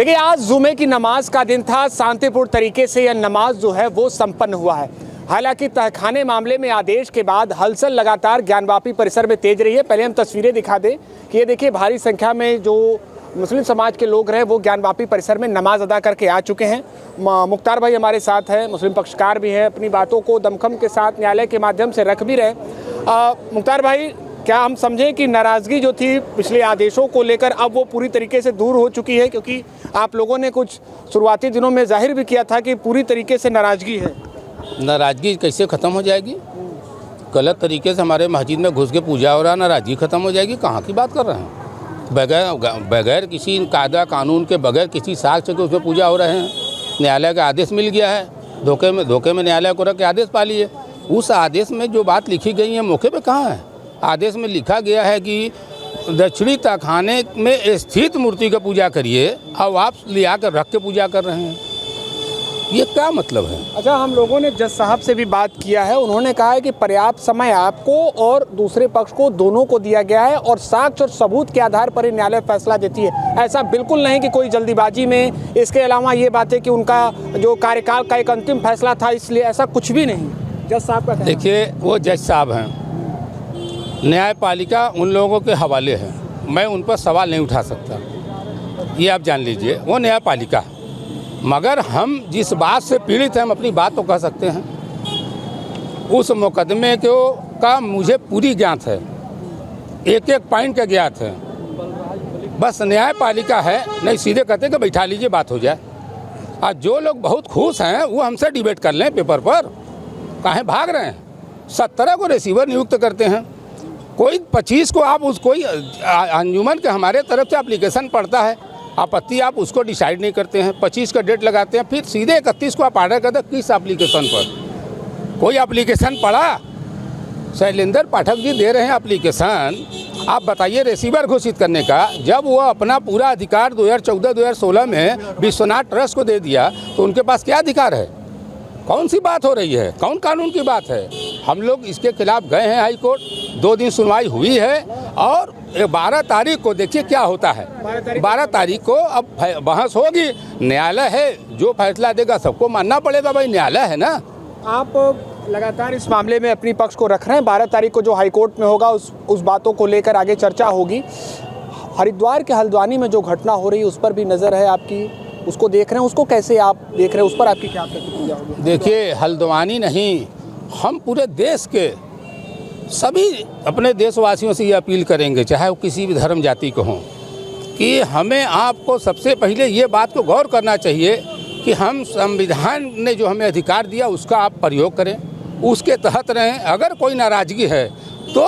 देखिए, आज जुमे की नमाज का दिन था। शांतिपूर्ण तरीके से यह नमाज जो है वो संपन्न हुआ है। हालांकि तहखाने मामले में आदेश के बाद हलचल लगातार ज्ञानवापी परिसर में तेज रही है। पहले हम तस्वीरें दिखा दें कि ये देखिए, भारी संख्या में जो मुस्लिम समाज के लोग रहे वो ज्ञानवापी परिसर में नमाज अदा करके आ चुके हैं। मुख्तार भाई हमारे साथ है, मुस्लिम पक्षकार भी है, अपनी बातों को दमखम के साथ न्यायालय के माध्यम से रख भी रहे। मुख्तार भाई, क्या हम समझें कि नाराज़गी जो थी पिछले आदेशों को लेकर अब वो पूरी तरीके से दूर हो चुकी है? क्योंकि आप लोगों ने कुछ शुरुआती दिनों में जाहिर भी किया था कि पूरी तरीके से नाराज़गी है। नाराज़गी कैसे ख़त्म हो जाएगी? गलत तरीके से हमारे मस्जिद में घुस के पूजा हो रहा है, नाराज़गी ख़त्म हो जाएगी? कहाँ की बात कर रहे हैं? बगैर किसी कायदा कानून के, बगैर किसी साक्ष्य के उसमें पूजा हो रहे हैं। न्यायालय का आदेश मिल गया है, धोखे में न्यायालय को रख के आदेश पा लिए। उस आदेश में जो बात लिखी गई है मौके पे कहाँ है? आदेश में लिखा गया है कि दक्षिणी तहखाने में स्थित मूर्ति की पूजा करिए, अब आप ले आकर रख के पूजा कर रहे हैं। ये क्या मतलब है? अच्छा, हम लोगों ने जज साहब से भी बात किया है। उन्होंने कहा है कि पर्याप्त समय आपको और दूसरे पक्ष को दोनों को दिया गया है और साक्ष्य और सबूत के आधार पर ही न्यायालय फैसला देती है। ऐसा बिल्कुल नहीं कि कोई जल्दीबाजी में। इसके अलावा ये बात है कि उनका जो कार्यकाल का एक अंतिम फैसला था, इसलिए ऐसा कुछ भी नहीं। जज साहब का देखिए, वो जज साहब हैं, न्यायपालिका उन लोगों के हवाले है, मैं उन पर सवाल नहीं उठा सकता, ये आप जान लीजिए। वो न्यायपालिका, मगर हम जिस बात से पीड़ित हैं हम अपनी बात तो कह सकते हैं। उस मुकदमे का मुझे पूरी ज्ञात है, एक एक पॉइंट का ज्ञात है। बस न्यायपालिका है, नहीं सीधे कहते कि बैठा लीजिए बात हो जाए। आज जो लोग बहुत खुश हैं वो हमसे डिबेट कर लें पेपर पर, काहे भाग रहे हैं? 17 को रिसीवर नियुक्त करते हैं, कोई 25 को आप कोई अंजुमन के हमारे तरफ से एप्लीकेशन पड़ता है, आपत्ति आप उसको डिसाइड नहीं करते हैं, 25 का डेट लगाते हैं, फिर सीधे 31 को आप ऑर्डर करते हैं। किस एप्लीकेशन पर? कोई एप्लीकेशन पड़ा? शैलेंद्र पाठक जी दे रहे हैं एप्लीकेशन, आप बताइए रिसीवर घोषित करने का। जब वो अपना पूरा अधिकार 2014-2016 में विश्वनाथ ट्रस्ट को दे दिया तो उनके पास क्या अधिकार है? कौन सी बात हो रही है? कौन कानून की बात है? हम लोग इसके खिलाफ गए हैं हाई कोर्ट, 2 दिन सुनवाई हुई है और 12 तारीख को देखिए क्या होता है। 12 तारीख को अब बहस होगी, न्यायालय है, जो फैसला देगा सबको मानना पड़ेगा। भाई न्यायालय है ना। आप लगातार इस मामले में अपनी पक्ष को रख रहे हैं। 12 तारीख को जो हाई कोर्ट में होगा उस बातों को लेकर आगे चर्चा होगी। हरिद्वार के हल्द्वानी में जो घटना हो रही है उस पर भी नज़र है आपकी, उसको देख रहे हैं, उसको कैसे आप देख रहे हैं, उस पर आपकी क्या प्रतिक्रिया होगी? देखिए, हल्द्वानी नहीं, हम पूरे देश के सभी अपने देशवासियों से ये अपील करेंगे, चाहे वो किसी भी धर्म जाति को हों, कि हमें आपको सबसे पहले ये बात को गौर करना चाहिए कि हम संविधान ने जो हमें अधिकार दिया उसका आप प्रयोग करें, उसके तहत रहें। अगर कोई नाराज़गी है तो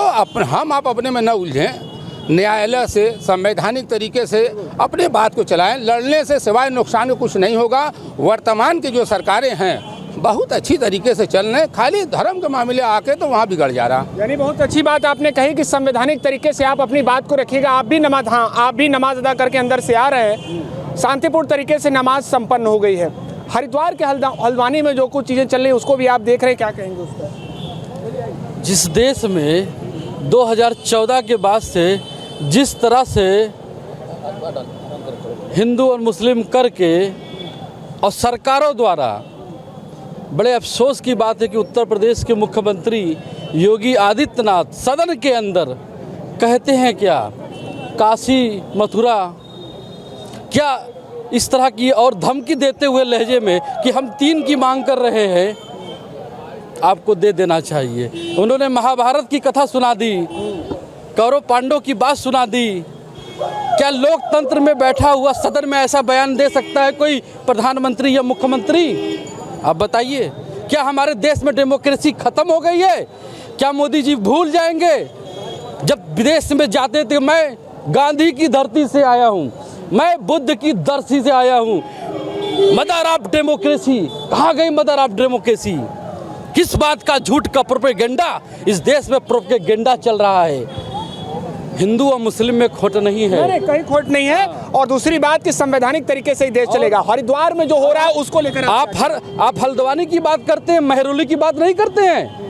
हम आप अपने में न उलझें, न्यायालय से संवैधानिक तरीके से अपने बात को चलाएं। लड़ने से सिवाय नुकसान को कुछ नहीं होगा। वर्तमान की जो सरकारें हैं बहुत अच्छी तरीके से चल रहे, खाली धर्म के मामले आके तो वहाँ बिगड़ जा रहा। यानी बहुत अच्छी बात आपने कही कि संवैधानिक तरीके से आप अपनी बात को रखिएगा। आप भी नमाज अदा करके अंदर से आ रहे हैं, शांतिपूर्ण तरीके से नमाज संपन्न हो गई है। हरिद्वार के हल्द्वानी में जो कुछ चीज़ें चल रही हैं उसको भी आप देख रहे हैं, क्या कहेंगे उस पर? जिस देश में 2014 के बाद से जिस तरह से हिंदू और मुस्लिम करके और सरकारों द्वारा, बड़े अफसोस की बात है कि उत्तर प्रदेश के मुख्यमंत्री योगी आदित्यनाथ सदन के अंदर कहते हैं क्या काशी मथुरा, क्या इस तरह की और धमकी देते हुए लहजे में कि हम 3 की मांग कर रहे हैं, आपको दे देना चाहिए। उन्होंने महाभारत की कथा सुना दी, कौरव पांडव की बात सुना दी। क्या लोकतंत्र में बैठा हुआ सदन में ऐसा बयान दे सकता है कोई प्रधानमंत्री या मुख्यमंत्री? आप बताइए, क्या हमारे देश में डेमोक्रेसी खत्म हो गई है? क्या मोदी जी भूल जाएंगे? जब विदेश में जाते थे, मैं गांधी की धरती से आया हूँ, मैं बुद्ध की धरती से आया हूँ, मदर ऑफ डेमोक्रेसी, कहाँ गई मदर ऑफ डेमोक्रेसी? किस बात का झूठ का प्रोपेगेंडा इस देश में प्रोपेगेंडा चल रहा है? हिंदू और मुस्लिम में खोट नहीं है। नहीं, कहीं खोट नहीं है। और दूसरी बात कि संवैधानिक तरीके से ही देश चलेगा। हरिद्वार में जो हो रहा है उसको लेकर आप हल्द्वानी की बात करते हैं, मेहरौली की बात नहीं करते हैं।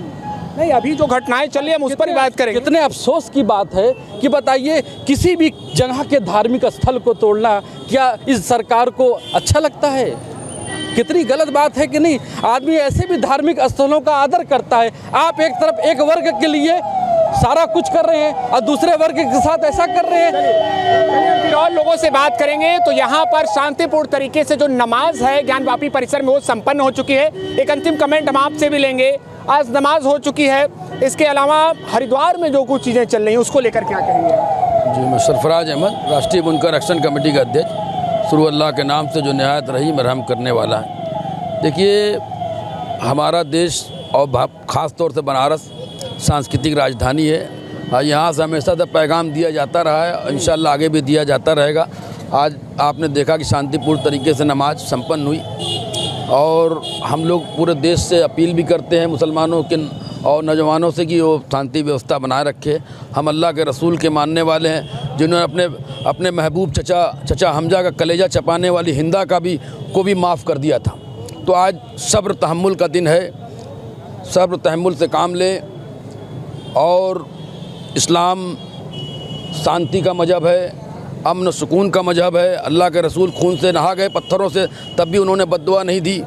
नहीं, अभी जो घटनाएं चली हम उस पर ही बात करेंगे। कितने अफसोस की बात है कि बताइए, किसी भी जगह के धार्मिक स्थल को तोड़ना क्या इस सरकार को अच्छा लगता है? कितनी गलत बात है कि नहीं। आदमी ऐसे भी धार्मिक स्थलों का आदर करता है। आप एक तरफ एक वर्ग के लिए सारा कुछ कर रहे हैं और दूसरे वर्ग के साथ ऐसा कर रहे हैं। चलिए फिर और लोगों से बात करेंगे। तो यहाँ पर शांतिपूर्ण तरीके से जो नमाज है ज्ञानवापी परिसर में वो संपन्न हो चुकी है। एक अंतिम कमेंट हम आपसे भी लेंगे। आज नमाज हो चुकी है, इसके अलावा हरिद्वार में जो कुछ चीज़ें चल रही हैं उसको लेकर क्या कहेंगे? जी, मैं सरफराज अहमद, राष्ट्रीय बुनकर एक्शन कमेटी का अध्यक्ष। शुरू अल्लाह के नाम से जो निहायत रहीम रहम करने वाला है। देखिए, हमारा देश और ख़ास तौर से बनारस सांस्कृतिक राजधानी है और यहाँ से हमेशा से पैगाम दिया जाता रहा है, इंशाअल्लाह आगे भी दिया जाता रहेगा। आज आपने देखा कि शांतिपूर्ण तरीके से नमाज संपन्न हुई और हम लोग पूरे देश से अपील भी करते हैं मुसलमानों के और नौजवानों से कि वो शांति व्यवस्था बनाए रखे। हम अल्लाह के रसूल के मानने वाले हैं, जिन्होंने अपने महबूब चचा हमजा का कलेजा चपाने वाली हिंदा को भी माफ़ कर दिया था। तो आज सब्र तहम्मुल का दिन है। सब्र तहम्मुल से काम लें। और इस्लाम शांति का मजहब है, अमन सुकून का मजहब है। अल्लाह के रसूल खून से नहा गए पत्थरों से, तब भी उन्होंने बद्दुआ नहीं दी।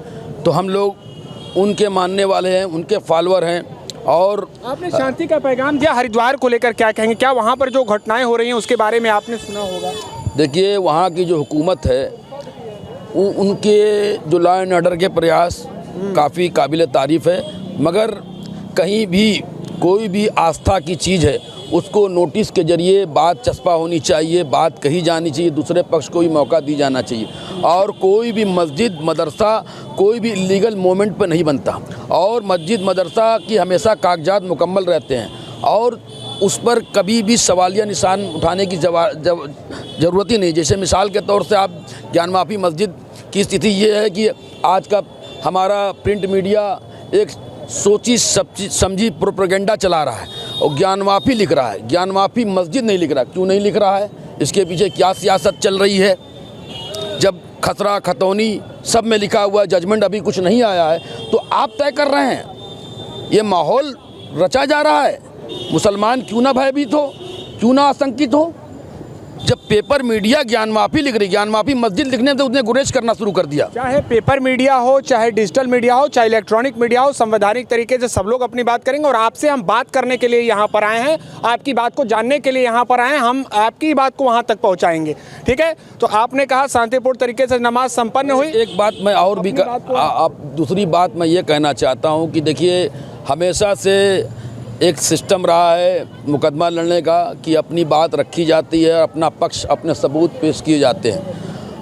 तो हम लोग उनके मानने वाले हैं, उनके फॉलोअर हैं। और आपने शांति का पैगाम दिया, हरिद्वार को लेकर क्या कहेंगे? क्या वहाँ पर जो घटनाएं हो रही हैं उसके बारे में आपने सुना होगा? देखिए, वहाँ की जो हुकूमत है उनके जो लॉ एंड ऑर्डर के प्रयास काफ़ी काबिल तारीफ़ है, मगर कहीं भी कोई भी आस्था की चीज़ है उसको नोटिस के ज़रिए बात चस्पा होनी चाहिए, बात कही जानी चाहिए, दूसरे पक्ष को भी मौका दी जाना चाहिए। और कोई भी मस्जिद मदरसा कोई भी इलीगल मोमेंट पर नहीं बनता और मस्जिद मदरसा की हमेशा कागजात मुकम्मल रहते हैं और उस पर कभी भी सवालिया निशान उठाने की ज़रूरत ही नहीं। जैसे मिसाल के तौर से आप ज्ञानवापी मस्जिद की स्थिति ये है कि आज का हमारा प्रिंट मीडिया एक सोची समझी प्रोपेगेंडा चला रहा है और ज्ञानवापी लिख रहा है, ज्ञानवापी मस्जिद नहीं लिख रहा। क्यों नहीं लिख रहा है? इसके पीछे क्या सियासत चल रही है? जब खतरा खतौनी सब में लिखा हुआ है, जजमेंट अभी कुछ नहीं आया है, तो आप तय कर रहे हैं। ये माहौल रचा जा रहा है। मुसलमान क्यों ना भयभीत हो, क्यों ना आशंकित हो? जब पेपर मीडिया ज्ञानवापी लिख रही, ज्ञानवापी मस्जिद लिखने से उसने गुरेज करना शुरू कर दिया। चाहे पेपर मीडिया हो, चाहे डिजिटल मीडिया हो, चाहे इलेक्ट्रॉनिक मीडिया हो, संवैधानिक तरीके से सब लोग अपनी बात करेंगे। और आपसे हम बात करने के लिए यहाँ पर आए हैं, आपकी बात को जानने के लिए यहाँ पर आए हैं। हम आपकी बात को वहाँ तक पहुँचाएंगे, ठीक है? तो आपने कहा शांतिपूर्ण तरीके से नमाज संपन्न हुई। एक बात मैं और भी दूसरी बात मैं ये कहना चाहता हूँ कि देखिए, हमेशा से एक सिस्टम रहा है मुकदमा लड़ने का कि अपनी बात रखी जाती है, अपना पक्ष, अपने सबूत पेश किए जाते हैं।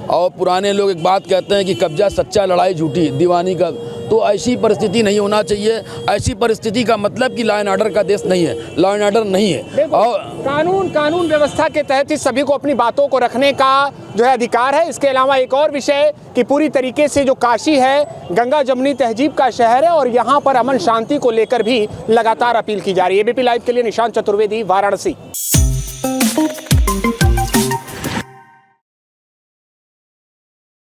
और पुराने लोग एक बात कहते हैं कि कब्जा सच्चा, लड़ाई झूठी, दीवानी का। तो ऐसी परिस्थिति नहीं होना चाहिए। ऐसी परिस्थिति का मतलब कि लॉ एंड ऑर्डर का देश नहीं है, लॉ एंड ऑर्डर नहीं है। और कानून व्यवस्था के तहत ही सभी को अपनी बातों को रखने का जो है अधिकार है। इसके अलावा एक और विषय कि पूरी तरीके से जो काशी है गंगा जमुनी तहजीब का शहर है और यहाँ पर अमन शांति को लेकर भी लगातार अपील की जा रही है। एबीपी लाइव के लिए निशांत चतुर्वेदी, वाराणसी।